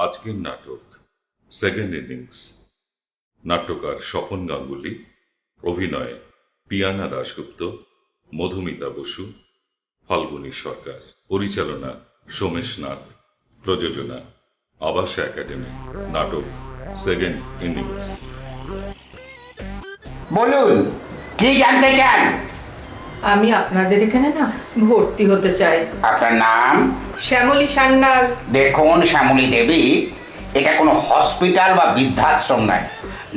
আজকের নাটক second innings. নাট্যকার স্বপন গাঙ্গুলি, অভিনয় পিয়ানা দাশগুপ্ত, মধুমিতা বসু, ফাল্গুনী সরকার, পরিচালনা সোমেশ নাথ, প্রযোজনা আবাসা একাডেমি। নাটক সেকেন্ড ইনিংস। বলুন, কি জানতে চান? আমি আপনাদের এখানে না ভর্তি হতে চাই। আপনার নাম? শ্যামলী সান্যাল। দেখুন শ্যামলী দেবী, এটা কোনো হসপিটাল বা বৃদ্ধাশ্রম নয়।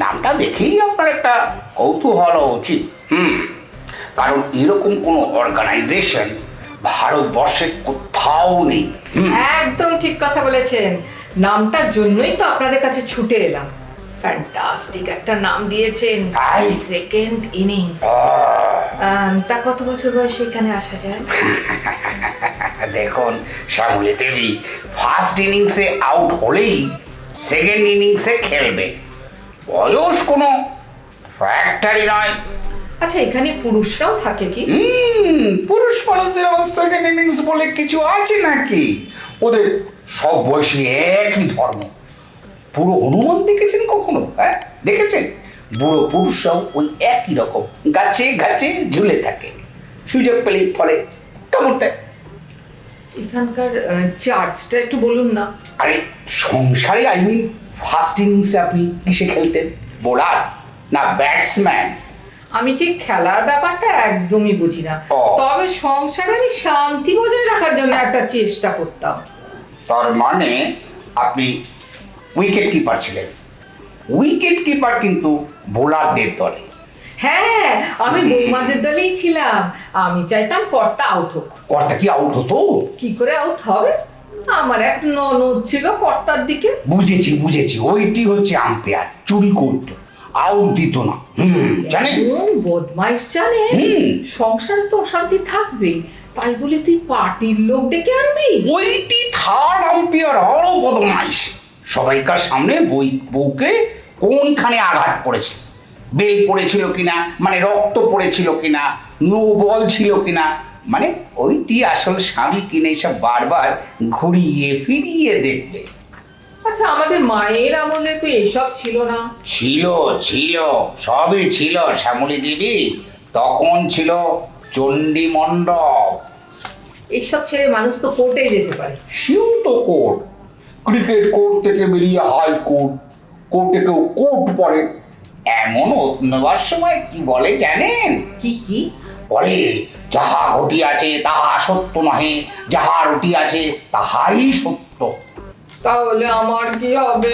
নামটা দেখেই আপনার একটা কৌতূহল হওয়া উচিত। কারণ এরকম কোনো অর্গানাইজেশন ভারতবর্ষে কোথাও নেই। একদম ঠিক কথা বলেছেন। নামটার জন্যই তো আপনাদের কাছে ছুটে এলাম। ফ্যান্টাস্টিক একটা নাম দিয়েছেন, তাই? Second innings. তা কত বছর বয়সে এখানে আসা যায়? দেখুন শ্যামলী দেবী, ফার্স্ট ইনিংসে আউট হলেই সেকেন্ড ইনিংসে খেলবে। বয়স কোনো ফ্যাক্টরি নয়। আচ্ছা, এখানে পুরুষরাও থাকে কি? পুরুষ মানুষদের আবার সেকেন্ড ইনিংস বলে কিছু আছে নাকি? ওদের সব বয়সী একই ধর্ম। পুরো হনুমান দেখেছেন কখনো? হ্যাঁ, দেখেছেন? বুড়ো পুরুষরাও ওই একই রকম গাছে গাছে ঝুলে থাকে, সুযোগ পেলেই ফলে কামড় দেয়। এখানকার চার্জটা একটু বলুন না। আরে সংসারে ফার্স্ট ইনিংসে আপনি কিসে খেলতেন? বোলার না ব্যাটসম্যান? আমি ঠিক খেলার ব্যাপারটা একদমই বুঝি না। ও। তবে সংসারে আমি শান্তি বজায় রাখার জন্য একটা চেষ্টা করতাম। তার মানে আপনি উইকেট কিপার ছিলেন। উইকেট কিপার কিন্তু বোলারদের দলে। হ্যাঁ, আমি বৌমাদের দলেই ছিলাম। আমি চাইতাম কর্তা আউট হোক। কর্তা কি আউট হতো? কি করে আউট হবে? আমার এক ননদ ছিল কর্তার দিকে। বুঝেছি, ওইটি হচ্ছে আম্পায়ার। চুরি করতো, আউট দিত না। জানেন? এমন বদমাইশ জানে। সংসারে তো অশান্তি থাকবেই, তাই বলে তুই পার্টির লোক ডেকে আনবি? ওইটি থার্ড আম্পায়ার আরো বদমাইশ। সবাইকার সামনে বউকে কোনখানে আঘাত পড়েছে, বেল পড়েছিল কিনা, মানে রক্ত পড়েছিল কিনা, নো বল ছিল কিনা, মানে ওইটি আসল স্বামী কিনে সব বারবার ঘুরিয়ে ফিরিয়ে দেখবে। আচ্ছা, আমাদের মায়ের আমলে তো এসব ছিল না। ছিল, সবই ছিল শ্যামলী দেবী। তখন ছিল চণ্ডী মণ্ডপ। এইসব ছেড়ে মানুষ তো কোর্টে যেতে পারে। সেও তো কোর্ট। ক্রিকেট কোর্ট থেকে বেরিয়ে হাইকোর্ট, কোর্টে কেউ কোর্ট পড়ে। এমন নেওয়ার সময় কি বলে জানেন? কি? বলে, যাহা ঘটিয়াছে তাহা সত্য নহে, যাহা রটিয়াছে তাহাই সত্য। তাহলে আমার কি হবে?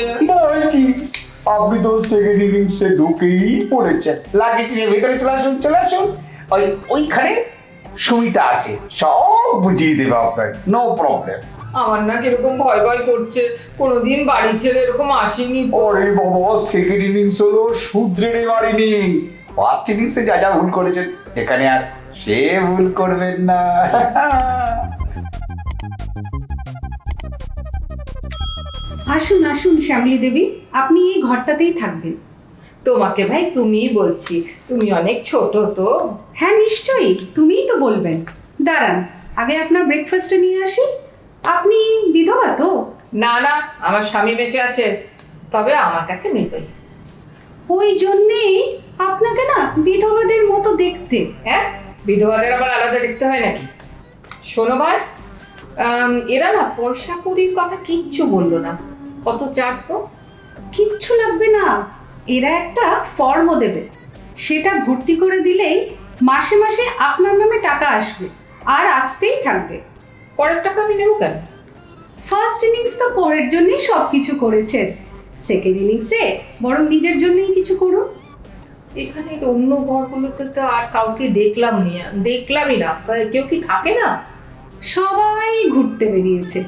আপনি তো সেকেন্ড ইনিংসে ঢুকেই পড়েছেন। লাগিয়ে ভেতরে চলে আসুন। ওইখানে সুমিতা আছে, সব বুঝিয়ে দেবে আপনার, নো প্রবলেম। আমার না কিরকম ভয় ভয় করছে। কোনোদিন বাড়ি ছেড়ে এরকম আসিনি। ওরে বাবা, সেকেন্ড ইনিংস হলো শুদ্রের এবার ইনিংস। ফার্স্ট ইনিংসে যা ভুল করেছেন এখানে আর সে ভুল করবেন না। আসুন আসুন শ্যামলী দেবী, আপনি এই ঘরটাতেই থাকবেন। তোমাকে ভাই তুমিই বলছি, তুমি অনেক ছোট তো। হ্যাঁ নিশ্চয়ই, তুমিই তো বলবেন। দাঁড়ান, আগে আপনার ব্রেকফাস্টটা নিয়ে আসি। আপনি বিধবা তো? না, আমার স্বামী বেঁচে আছে, তবে আমার কাছে মৃতই। ওই জন্যেই আপনাকে না বিধবাদের মতো দেখতে। হ্যাঁ, বিধবাদের আবার আলাদা দেখতে হয় নাকি? শোনো ভাই, এরা না পয়সা কড়ির কথা কিচ্ছু বললো না। কত চার্জ গো? কিচ্ছু লাগবে না, এরা একটা ফর্মও দেবে। সেটা ভর্তি করে দিলেই মাসে মাসে আপনার নামে টাকা আসবে, আর আসতেই থাকবে। পরের টাকা আমি নেবো কেন? ফার্স্ট ইনিংস তো পরের জন্যই সব কিছু করেছেন, সেকেন্ড ইনিংসে বরং নিজের জন্যই কিছু করুন। এখানে অন্য ঘরগুলোতে তো আর কাউকে দেখলামই না। কেউ কি থাকে না? সবাই ঘুরতে বেরিয়েছে,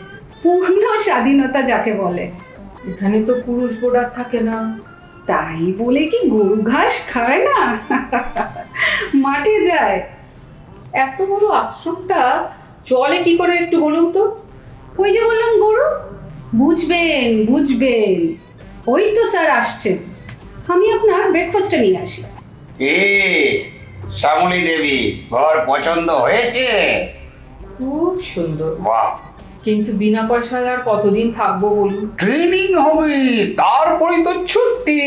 পূর্ণ স্বাধীনতা যাকে বলে। এখানে তো পুরুষ বোর্ডার থাকে না। তাই বলে কি গরু ঘাস খায় না? মাঠে যায়। এত বড় আশ্রমটা চলে কি করে একটু বলুন তো? ওই যে বললাম গরু। বুঝবেন। ওই তো স্যার আসছেন, আমি আপনার ব্রেকফাস্টটা নিয়ে আসি। শ্যামলী দেবী, ঘর পছন্দ হয়েছে? খুব সুন্দর। বাহ, কিন্তু বিনা পয়সায় আর কতদিন থাকবো বলুন? ট্রেনিং হবে, তারপরে তো ছুটি।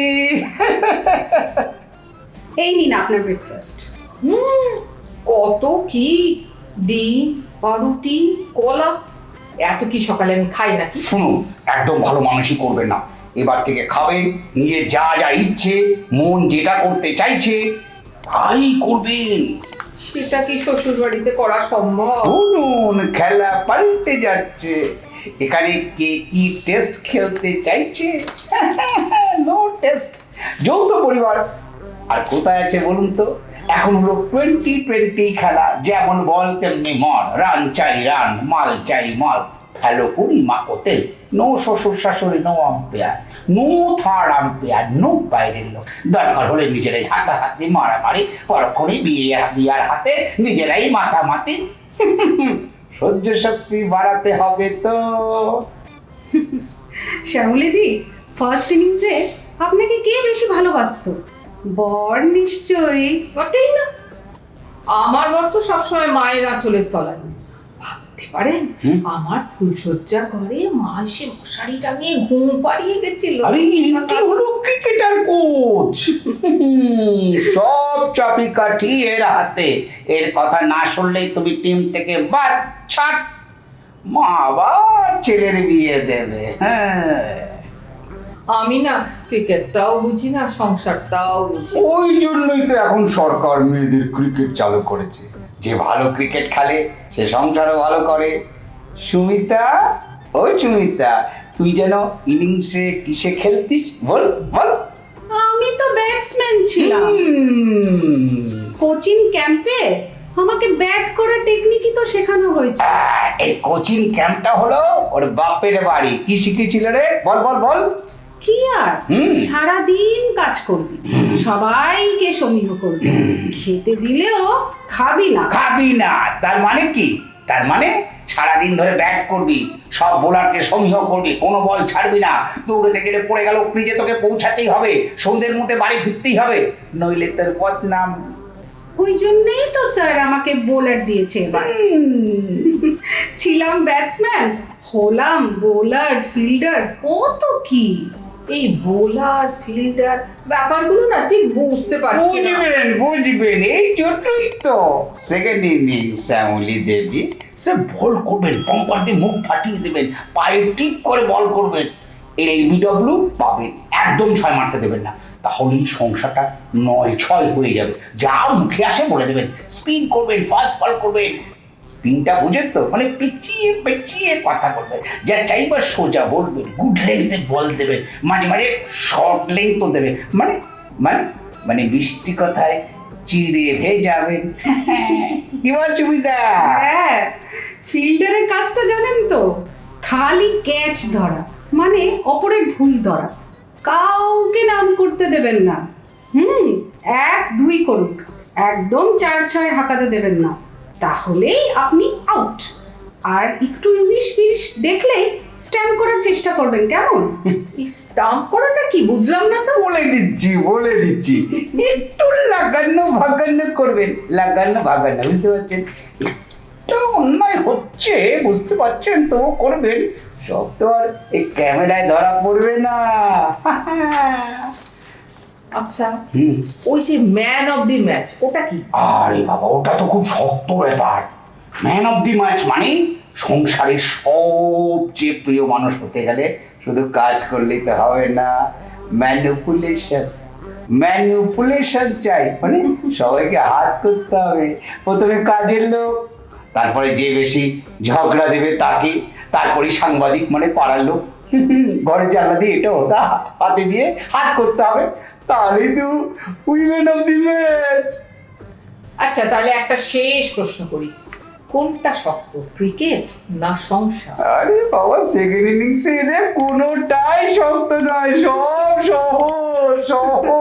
এই নিন আপনার ব্রেকফাস্ট। কত কি, ডিম, পাউরুটি, কলা, এত কি সকালে আমি খাই নাকি? শুনুন, একদম ভালো মানুষই করবেন না। এবার থেকে খাবেন নিজের যা যা ইচ্ছে, মন যেটা করতে চাইছে তাই করবেন। সেটা কি শ্বশুর বাড়িতে করা সম্ভব? শুনুন, খেলা পাল্টে যাচ্ছে। এখানে কে কি টেস্ট খেলতে চাইছে? নো টেস্ট, যৌথ পরিবার। আর কোথায় আছে বলুন তো? এখন হলো 2020 খেলা, যেমন বল তেমনি মন, রান চাই রান, মাল চাই মাল। ফেলো করি মা কোতেল, নো শ্বশুর শাশুড়ি, no umpire, no third umpire, no বাইরের লোক। দরকার হলে নিজেরাই হাতাহাতি মারামারি, পরক্ষণে বিয়ার হাতে নিজেরাই মাতামাতি। সহ্য শক্তি বাড়াতে হবে তো। শ্যামলীদি, ফার্স্ট ইনিংসে আপনাকে কে বেশি ভালোবাসতো? বর নিশ্চয়ই। বটেই না, আমার বর তো সবসময় মায়ের আঁচলের তলায়। ভাবতে পারেন, আমার ফুলসজ্জা ঘরে মা এসে মশারি টাঙিয়ে ঘুম পাড়িয়ে গেছিল। আরে এটি হলো ক্রিকেটার কোচ। সব চাবিকাঠি এর হাতে। এর কথা না শুনলেই তুমি টিম থেকে বাদ ছাট। মা আবার ছেলের বিয়ে দেবে। হ্যাঁ, আমি না ক্রিকেটটাও বুঝি না, সংসারটাও বুঝি। ওই জন্যই তো এখন সরকার মেয়েদের ক্রিকেট চালু করেছে। যে ভালো ক্রিকেট খেলে সে সংসারও ভালো করে। সুমিতা, ও সুমিতা, তুই যেন ইনিংসে কিসে খেলতিস বল বল। আমি তো ব্যাটসম্যান ছিলাম। কোচিং ক্যাম্পে আমাকে ব্যাট করার টেকনিকই তো শেখানো হয়েছে। এই কোচিং ক্যাম্পটা হলো ওর বাপের বাড়ি। কি শিখেছিল রে? বল বল বল। কি আর, সারাদিন কাজ করবি, সবাইকে সমীহ করবি, খেতে দিলেও খাবি না। খাবি না তার মানে কি? তার মানে সারাদিন ধরে ব্যাট করবি, সব বোলারকে সমীহ করবি, কোনো বল ছাড়বি না। দৌড়তে গেলে পড়ে গেল, ক্রিজে তোকে পৌঁছাতেই হবে, সন্ধ্যের মধ্যে বাড়ি ফিরতেই হবে, নইলে তোর বদনাম। ওই জন্যই তো স্যার আমাকে বোলার দিয়েছে এবার। ছিলাম ব্যাটসম্যান, হলাম বোলার, ফিল্ডার, কত কি। এই বোলার ফিল্ডার ব্যাপারগুলো না ঠিক বুঝতে পারছি না। বুঝবেন বুঝবেন, এই জন্যই তো সেকেন্ড ইনিংস শ্যামলী দেবী সে বল করবেন, পম্পার দিয়ে মুখ ফাটিয়ে দেবেন, পায়ে টিপ করে বল করবেন, এলবিডব্লিউ পাবেন। একদম 6 মারতে দেবেন না, তাহলেই সংসারটা 9-6 হয়ে যাবে। যা মুখে আসে বলে দেবেন। স্পিন করবেন, ফাস্ট বল করবেন। স্পিনটা বুঝেন তো, মানে পেঁচিয়ে পেঁচিয়ে কথা বলবেন, যা চাইবার সোজা বলবেন, গুড লেন্থে বল দেবেন, মাঝে মাঝে শর্ট লেন্থও দেবেন, মানে মানে মানে বৃষ্টি কথায় চিড়ে ভেজাবেন। কি বল সুবিধা? হ্যাঁ, ফিল্ডারের কাজটা জানেন তো, খালি ক্যাচ ধরা, মানে অপরের ভুল ধরা, কাউকে নাম করতে দেবেন না। 1-2 করুক, একদম 4-6 হাঁকাতে দেবেন না, তাহলেই আপনি আউট। আর একটু 19-20 দেখলেই স্ট্যাম্প করার চেষ্টা করবেন, কেমন? স্টাম্প করাটা কি বুঝলাম না তো। বলে দিচ্ছি, একটু লাগানো ভাগানো করবেন, লাগানো ভাগানো, বুঝতে পারছেন? একটু অন্যায় হচ্ছে বুঝতে পারছেন তো, করবেন। সব তো আর এই ক্যামেরায় ধরা পড়বে না। আচ্ছা, ওই যে ম্যান অফ দি ম্যাচ, ওটা কি? আরে বাবা, ওটা তো খুব শক্ত ব্যাপার। ম্যান অফ দি ম্যাচ মানে সংসারের সবচেয়ে প্রিয় মানুষ হতে গেলে শুধু কাজ করলেই তো হবে না, ম্যানিপুলেশন চাই। মানে সবাইকে হাত করতে হবে। প্রথমে কাজের লোক, তারপরে যে বেশি ঝগড়া দেবে তাকে, তারপরে সাংবাদিক মানে পাড়ার লোক। ঘরের জানলা দিয়ে এটা ওটা হাতে দিয়ে হাত করতে হবে, তাহলেই তো উইমেন অফ দি ম্যাচ। আচ্ছা, তাহলে একটা শেষ প্রশ্ন করি, কোনটা শক্ত, ক্রিকেট না সংসার? আরে বাবা, সেকেন্ড ইনিংসে এলে কোনোটাই শক্ত নয়, সব সহজ সহজ।